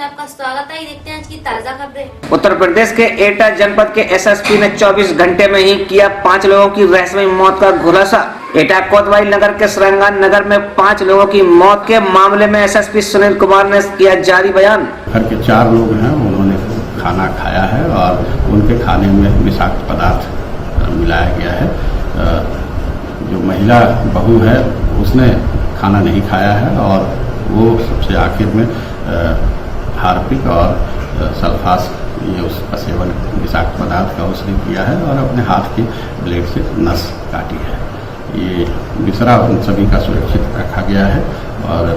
आपका स्वागत है। देखते हैं आज की ताजा खबरें। उत्तर प्रदेश के एटा जनपद के एसएसपी ने 24 घंटे में ही किया 5 लोगों की रहस्यमय मौत का खुलासा। एटा कोतवाली नगर के श्रृंगार नगर में 5 लोगों की मौत के मामले में एसएसपी सुनील कुमार ने किया जारी बयान। घर के 4 लोग हैं, उन्होंने खाना खाया है और उनके खाने में विषाक्त पदार्थ मिलाया गया है। जो महिला बहू है उसने खाना नहीं खाया है और वो सबसे आखिर में हार्पिक और सल्फास ये उसका सेवन विषाक्त पदार्थ का उसने किया है और अपने हाथ की ब्लेड से नस काटी है। ये बिसरा उन सभी का सुरक्षित रखा गया है और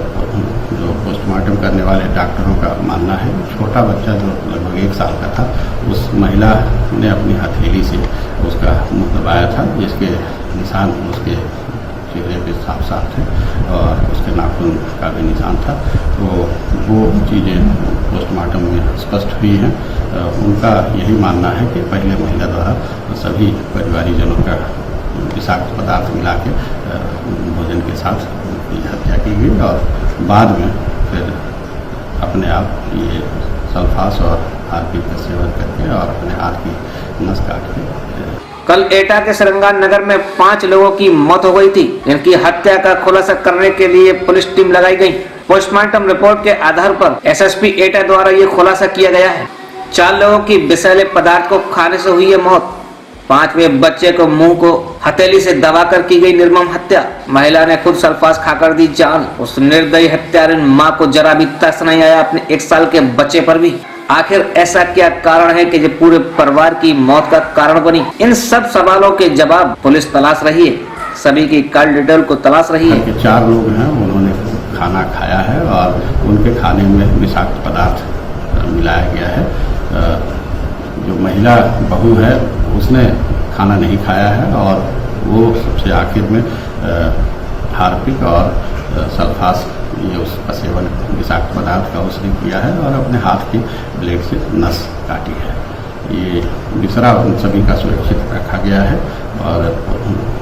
जो पोस्टमार्टम करने वाले डॉक्टरों का मानना है छोटा बच्चा जो लगभग 1 साल का था उस महिला ने अपनी हथेली से उसका मुंह दबाया था, जिसके निशान उसके चेहरे पे साफ साफ थे और उसके नाखून का भी निशान था। तो वो चीज़ें पोस्टमार्टम में स्पष्ट हुई हैं। उनका यही मानना है कि पहले महिला द्वारा सभी परिवारीजनों का विषाक्त पदार्थ मिला के भोजन के साथ उनकी हत्या की गई और बाद में फिर अपने आप ये सल्फास और हार्पिक का सेवन करके और अपने हाथ की नस काट के। कल एटा के श्रृंगार नगर में 5 लोगों की मौत हो गई थी। इनकी हत्या का खुलासा करने के लिए पुलिस टीम लगाई गई। पोस्टमार्टम रिपोर्ट के आधार पर एसएसपी एटा द्वारा ये खुलासा किया गया है। 4 लोगों की विषैले पदार्थ को खाने से हुई है मौत। 5वें बच्चे को मुंह को हथेली से दबाकर की गई निर्मम हत्या। महिला ने खुद सल्फास खाकर दी जान। उस निर्दयी हत्यारिन मां को जरा भी तरस नहीं आया अपने 1 साल के बच्चे पर भी। आखिर ऐसा क्या कारण है कि जो पूरे परिवार की मौत का कारण बनी? इन सब सवालों के जवाब पुलिस तलाश रही है। सभी की कॉल डिटेल को तलाश रही है। 4 लोग हैं, उन्होंने खाना खाया है और उनके खाने में विषाक्त पदार्थ मिलाया गया है। जो महिला बहू है उसने खाना नहीं खाया है और वो सबसे आखिर में हार्पिक और सल्फास ये उसका सेवन विषाक्त पदार्थ का उसने किया है और अपने हाथ की ब्लेड से नस काटी है। ये बिसरा उन सभी का सुरक्षित रखा गया है और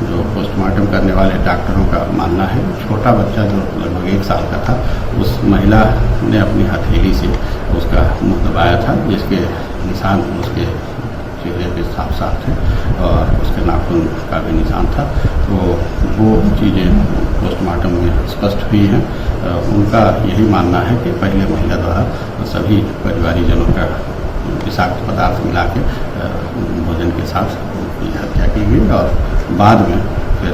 जो पोस्टमार्टम करने वाले डॉक्टरों का मानना है छोटा बच्चा जो लगभग 1 साल का था उस महिला ने अपनी हथेली से उसका मुंह दबाया था, जिसके निशान उसके चेहरे पे साफ साफ थे और उसके नाखून का भी निशान था। तो वो चीज़ें पोस्टमार्टम में स्पष्ट हुई हैं। उनका यही मानना है कि पहले महिला द्वारा सभी परिवारीजनों का विषाक्त पदार्थ मिला के भोजन के साथ उनकी हत्या की गई और बाद में फिर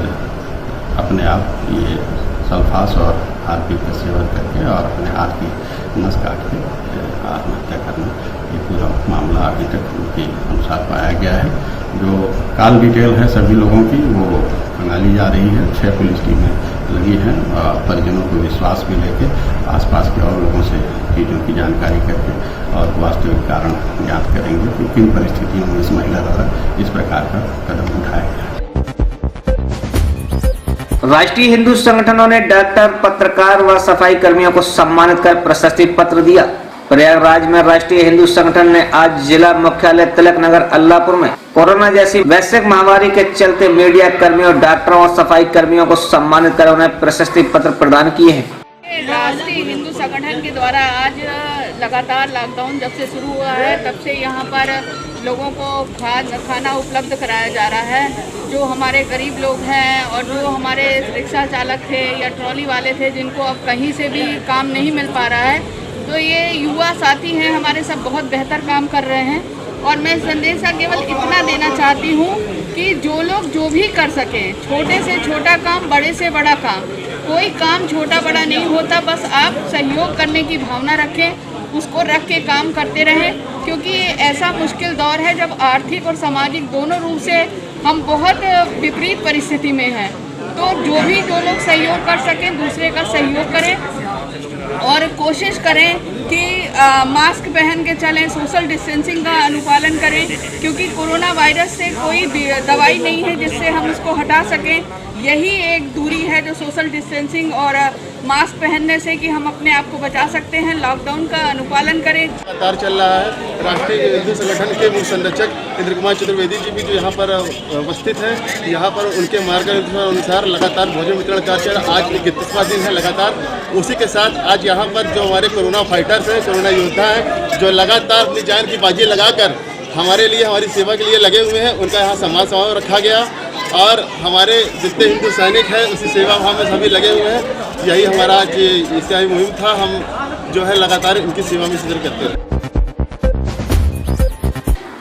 अपने आप ये सल्फास और हार्पिक का सेवन करके और अपने हाथ की नस काट के आत्महत्या करना, ये पूरा मामला अभी तक उनके अनुसार पाया गया है। जो कॉल डिटेल है सभी लोगों की वो खंगाली जा रही है। 6 पुलिस टीमें लगी हैं और परिजनों को विश्वास भी लेके आसपास के और लोगों से चीज़ों की जानकारी करके और वास्तविक कारण ज्ञात करेंगे कि किन परिस्थितियों में इस महिला द्वारा इस प्रकार का कदम उठाया गया। राष्ट्रीय हिंदू संगठनों ने डॉक्टर, पत्रकार व सफाई कर्मियों को सम्मानित कर प्रशस्ति पत्र दिया। प्रयागराज में राष्ट्रीय हिंदू संगठन ने आज जिला मुख्यालय तिलक नगर अल्लाहपुर में कोरोना जैसी वैश्विक महामारी के चलते मीडिया कर्मियों, डॉक्टरों और सफाई कर्मियों को सम्मानित कर उन्हें प्रशस्ति पत्र प्रदान किए हैं। राष्ट्रीय हिंदू संगठन के द्वारा आज लगातार लॉकडाउन जब से शुरू हुआ है तब से यहाँ पर लोगों को खाना उपलब्ध कराया जा रहा है। जो हमारे गरीब लोग हैं और जो हमारे रिक्शा चालक थे या ट्रॉली वाले थे जिनको अब कहीं से भी काम नहीं मिल पा रहा है, तो ये युवा साथी हैं हमारे, सब बहुत बेहतर काम कर रहे हैं। और मैं संदेशा केवल इतना देना चाहती हूँ कि जो लोग जो भी कर सकें, छोटे से छोटा काम, बड़े से बड़ा काम, कोई काम छोटा बड़ा नहीं होता, बस आप सहयोग करने की भावना रखें, उसको रख के काम करते रहें, क्योंकि ऐसा मुश्किल दौर है जब आर्थिक और सामाजिक दोनों रूप से हम बहुत विपरीत परिस्थिति में हैं। तो जो लोग सहयोग कर सकें दूसरे का सहयोग करें और कोशिश करें कि मास्क पहन के चलें, सोशल डिस्टेंसिंग का अनुपालन करें, क्योंकि कोरोना वायरस से कोई दवाई नहीं है जिससे हम उसको हटा सकें। यही एक दूरी है जो सोशल डिस्टेंसिंग और मास्क पहनने से कि हम अपने आप को बचा सकते हैं, लॉकडाउन का अनुपालन करें। लगातार चल रहा है। राष्ट्रीय हिंदू संगठन के मूल संरक्षक इंद्र कुमार चतुर्वेदी जी भी जो यहाँ पर उपस्थित हैं, यहाँ पर उनके मार्गदर्शन लगातार भोजन वितरण कार्य आज 31वां दिन है लगातार। उसी के साथ आज यहाँ पर जो हमारे कोरोना फाइटर्स हैं, कोरोना योद्धा हैं, जो लगातार अपनी जान की बाजी लगाकर हमारे लिए, हमारी सेवा के लिए लगे हुए हैं, उनका यहाँ सम्मान समारोह रखा गया। और हमारे जितने हिंदू सैनिक हैं उसी सेवा भाव में सभी लगे हुए हैं। यही हमारा आज इससे मुहिम था। हम जो है लगातार इनकी सेवा में सिद्ध करते रहे।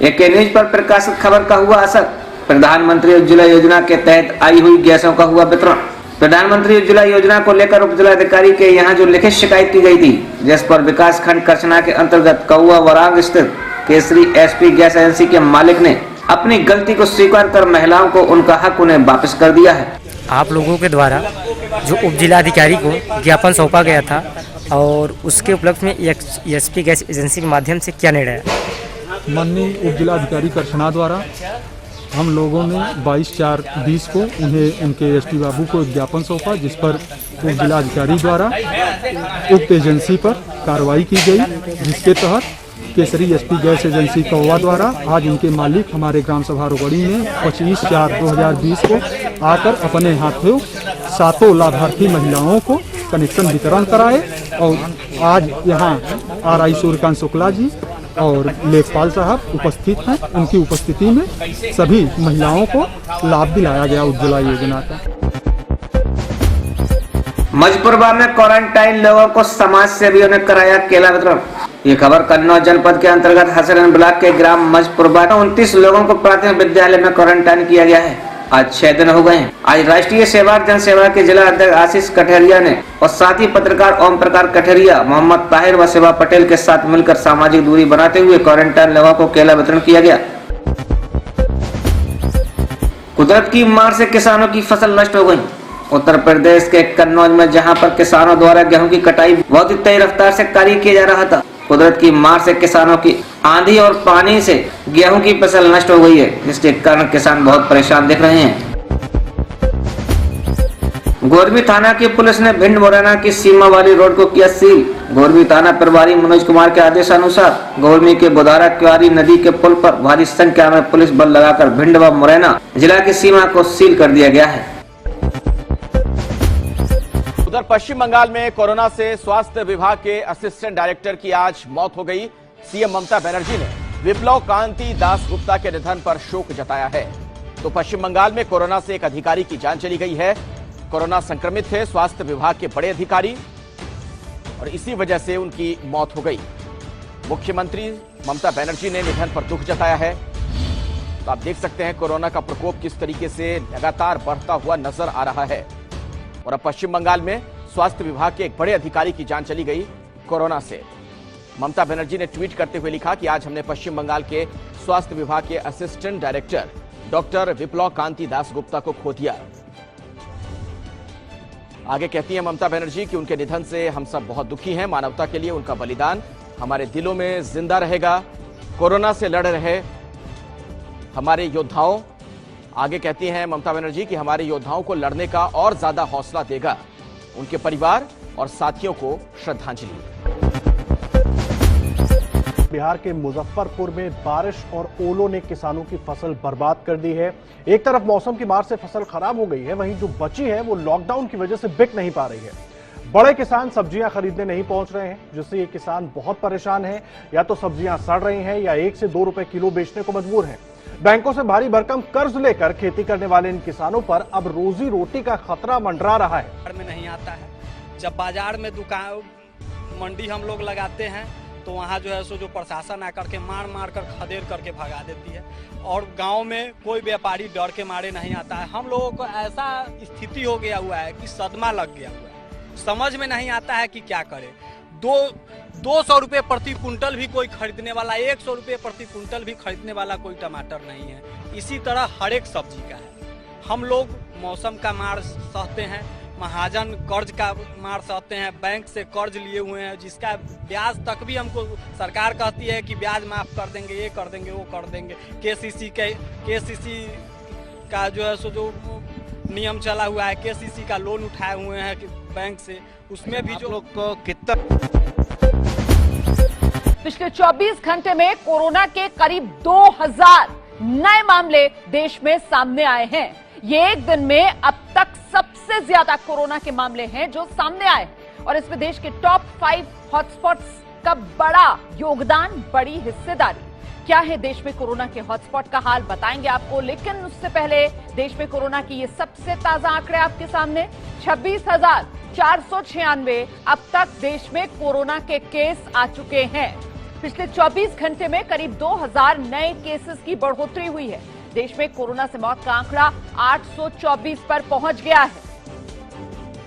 एक न्यूज पर प्रकाशित खबर का हुआ असर। प्रधानमंत्री उज्ज्वला योजना के तहत आई हुई गैसों का हुआ वितरण। प्रधानमंत्री उज्ज्वला योजना को लेकर उप जिलाधिकारी के यहाँ जो लिखित शिकायत की गई थी, जिस पर विकास खंड करछना के अंतर्गत कौआ वरांग स्थित केसरी एसपी गैस एजेंसी के मालिक ने अपनी गलती को स्वीकार कर महिलाओं को उनका हक उन्हें वापस कर दिया है। आप लोगों के द्वारा जो उप जिलाधिकारी को ज्ञापन सौंपा गया था और उसके उपलक्ष्य में एसपी गैस एजेंसी के माध्यम से क्या निर्णय है? माननीय उप जिलाधिकारी करछना द्वारा हम लोगों ने 22/4/20 को उन्हें उनके एसपी बाबू को एक ज्ञापन सौंपा, जिस पर उप जिलाधिकारी द्वारा उक्त एजेंसी पर कार्रवाई की गई, जिसके तहत केसरी एसपी गैस एजेंसी कौवा द्वारा आज उनके मालिक हमारे ग्राम सभा रोगड़ी में 25/4/2020 को आकर अपने हाथों 7 लाभार्थी महिलाओं को कनेक्शन वितरण कराए। और आज यहाँ RI सूर्यकांत शुक्ला जी और लेखपाल साहब उपस्थित हैं। उनकी उपस्थिति में सभी महिलाओं को लाभ दिलाया गया उज्ज्वला योजना का। मजपुरवा में क्वारंटाइन लोगों को समाज सेवियों ने कराया केला वितरण। ये खबर कन्नौज जनपद के अंतर्गत हसरन ब्लॉक के ग्राम मजपुरवा में 29 लोगों को प्राथमिक विद्यालय में क्वारंटाइन किया गया है। आज 6 दिन हो गए हैं। आज राष्ट्रीय सेवा जनसेवा के जिला अध्यक्ष आशीष कठेरिया ने और साथ ही पत्रकार ओम प्रकाश कठेरिया, मोहम्मद ताहिर व सेवा पटेल के साथ मिलकर सामाजिक दूरी बनाते हुए क्वारंटाइन लोगों को केला वितरण किया गया। कुदरत की मार से किसानों की फसल नष्ट हो गई। उत्तर प्रदेश के कन्नौज में जहां पर किसानों द्वारा गेहूं की कटाई बहुत ही तेज रफ्तार से कार्य किया जा रहा था, कुदरत की मार से किसानों की आंधी और पानी से गेहूं की फसल नष्ट हो गई है, जिसके कारण किसान बहुत परेशान दिख रहे हैं। गोरमी थाना की पुलिस ने भिंड मुरैना की सीमा वाली रोड को किया सील। गोरमी थाना प्रभारी मनोज कुमार के आदेशानुसार गोरमी के बुधारा क्यारी नदी के पुल पर भारी संख्या में पुलिस बल लगाकर भिंड व मुरैना जिला की सीमा को सील कर दिया गया है। उधर पश्चिम बंगाल में कोरोना से स्वास्थ्य विभाग के असिस्टेंट डायरेक्टर की आज मौत हो गई। सीएम ममता बनर्जी ने विप्लव कांति दास गुप्ता के निधन पर शोक जताया है। तो पश्चिम बंगाल में कोरोना से एक अधिकारी की जान चली गई है। कोरोना संक्रमित थे स्वास्थ्य विभाग के बड़े अधिकारी और इसी वजह से उनकी मौत हो गई। मुख्यमंत्री ममता बनर्जी ने निधन पर दुख जताया है। तो आप देख सकते हैं कोरोना का प्रकोप किस तरीके से लगातार बढ़ता हुआ नजर आ रहा है। और अब पश्चिम बंगाल में स्वास्थ्य विभाग के एक बड़े अधिकारी की जान चली गई कोरोना से। ममता बनर्जी ने ट्वीट करते हुए लिखा कि आज हमने पश्चिम बंगाल के स्वास्थ्य विभाग के असिस्टेंट डायरेक्टर डॉक्टर विप्लव कांति दास गुप्ता को खो दिया। आगे कहती हैं ममता बनर्जी कि उनके निधन से हम सब बहुत दुखी हैं। मानवता के लिए उनका बलिदान हमारे दिलों में जिंदा रहेगा। कोरोना से लड़ रहे हमारे योद्धाओं, आगे कहती हैं ममता बनर्जी कि हमारे योद्धाओं को लड़ने का और ज्यादा हौसला देगा। उनके परिवार और साथियों को श्रद्धांजलि। बिहार के मुजफ्फरपुर में बारिश और ओलों ने किसानों की फसल बर्बाद कर दी है। एक तरफ मौसम की मार से फसल खराब हो गई है, वहीं जो बची है वो लॉकडाउन की वजह से बिक नहीं पा रही है। बड़े किसान सब्जियां खरीदने नहीं पहुंच रहे हैं, जिससे ये किसान बहुत परेशान हैं। या तो सब्जियां सड़ रही हैं या 1 से 2 रुपए किलो बेचने को मजबूर हैं। बैंकों से भारी भरकम कर्ज लेकर खेती करने वाले इन किसानों पर अब रोजी रोटी का खतरा मंडरा रहा है। में नहीं आता है। जब बाजार में दुकान मंडी हम लोग लगाते हैं तो वहाँ जो है सो जो प्रशासन आकर के मार कर खदेड़ करके भगा देती है और गांव में कोई व्यापारी डर के मारे नहीं आता है। हम लोगों को ऐसा स्थिति हो गया हुआ है कि सदमा लग गया हुआ है, समझ में नहीं आता है कि क्या करे। 200 रुपये प्रति कुंटल भी कोई खरीदने वाला, 100 रुपये प्रति कुंटल भी खरीदने वाला कोई टमाटर नहीं है। इसी तरह हर एक सब्जी का है। हम लोग मौसम का मार सहते हैं, महाजन कर्ज का मार सहते हैं, बैंक से कर्ज लिए हुए हैं जिसका ब्याज तक भी हमको सरकार कहती है कि ब्याज माफ कर देंगे, ये कर देंगे, वो कर देंगे। केसीसी का जो है सो जो नियम चला हुआ है, केसीसी का लोन उठाए हुए हैं कि बैंक से, उसमें भी जो लोग को कितना पिछले 24 घंटे में कोरोना के करीब 2000 नए मामले देश में सामने आए हैं। ये एक दिन में अब तक सबसे ज्यादा कोरोना के मामले हैं जो सामने आए और इसमें देश के टॉप 5 हॉटस्पॉट्स का बड़ा योगदान, बड़ी हिस्सेदारी। क्या है देश में कोरोना के हॉटस्पॉट का हाल, बताएंगे आपको, लेकिन उससे पहले देश में कोरोना की ये सबसे ताजा आंकड़े आपके सामने। 26,496 अब तक देश में कोरोना के केस आ चुके हैं। पिछले 24 घंटे में करीब 2000 नए केसेस की बढ़ोतरी हुई है। देश में कोरोना से मौत का आंकड़ा 824 पर पहुंच गया है।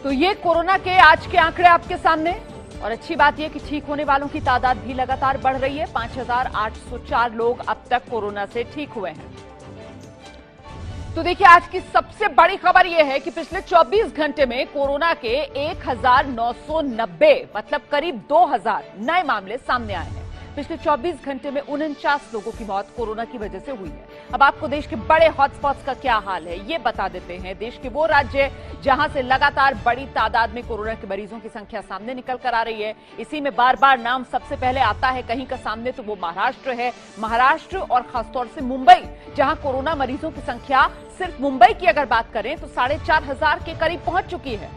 तो ये कोरोना के आज के आंकड़े आपके सामने। और अच्छी बात यह कि ठीक होने वालों की तादाद भी लगातार बढ़ रही है। 5804 लोग अब तक कोरोना से ठीक हुए हैं। तो देखिए, आज की सबसे बड़ी खबर यह है कि पिछले 24 घंटे में कोरोना के 1990 मतलब करीब 2000 नए मामले सामने आए हैं। पिछले 24 घंटे में 49 लोगों की मौत कोरोना की वजह से हुई है। अब आपको देश के बड़े हॉटस्पॉट्स का क्या हाल है ये बता देते हैं। देश के वो राज्य जहां से लगातार बड़ी तादाद में कोरोना के मरीजों की संख्या सामने निकल कर आ रही है, इसी में बार बार नाम सबसे पहले आता है कहीं का सामने, तो वो महाराष्ट्र है। महाराष्ट्र और खासतौर से मुंबई, जहां कोरोना मरीजों की संख्या सिर्फ मुंबई की अगर बात करें तो 4500 के करीब पहुंच चुकी है।